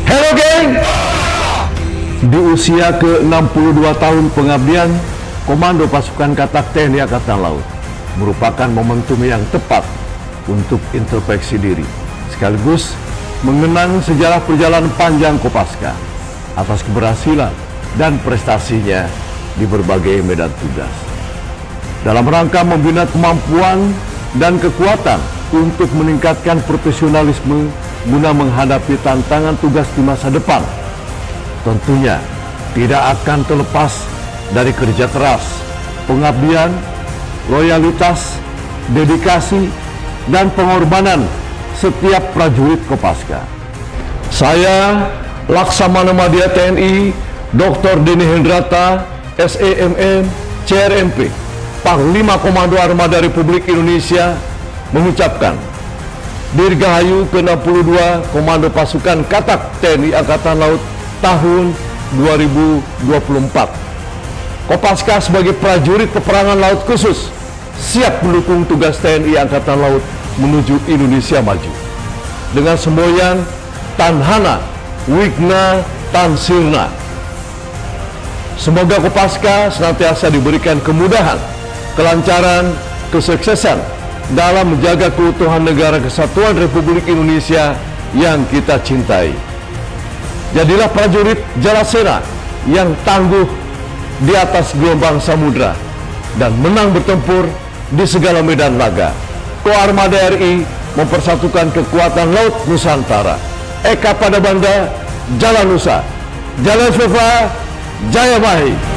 Hello geng. Di usia ke-62 tahun pengabdian, Komando Pasukan Katak TNI Angkatan Laut merupakan momentum yang tepat untuk introspeksi diri, sekaligus mengenang sejarah perjalanan panjang Kopaska atas keberhasilan dan prestasinya di berbagai medan tugas. Dalam rangka membina kemampuan dan kekuatan untuk meningkatkan profesionalisme guna menghadapi tantangan tugas di masa depan, tentunya tidak akan terlepas dari kerja keras, pengabdian, loyalitas, dedikasi, dan pengorbanan setiap prajurit Kopaska. Saya, Laksamana Madya TNI, Dr. Denny Hendrata, SEMM, CRMP, Panglima Komando Armada Republik Indonesia, mengucapkan Dirgahayu ke-62 Komando Pasukan Katak TNI Angkatan Laut tahun 2024. Kopaska sebagai prajurit peperangan laut khusus siap mendukung tugas TNI Angkatan Laut menuju Indonesia maju. Dengan semboyan Tanhana Wigna Tansirna. Semoga Kopaska senantiasa diberikan kemudahan, kelancaran, kesuksesan dalam menjaga keutuhan negara kesatuan Republik Indonesia yang kita cintai. Jadilah prajurit Jalasena yang tangguh di atas gelombang samudra dan menang bertempur di segala medan laga. Koarmada RI mempersatukan kekuatan laut Nusantara. Eka Padabanda, Jalan Nusa, Jalan Viva, Jaya Mahi.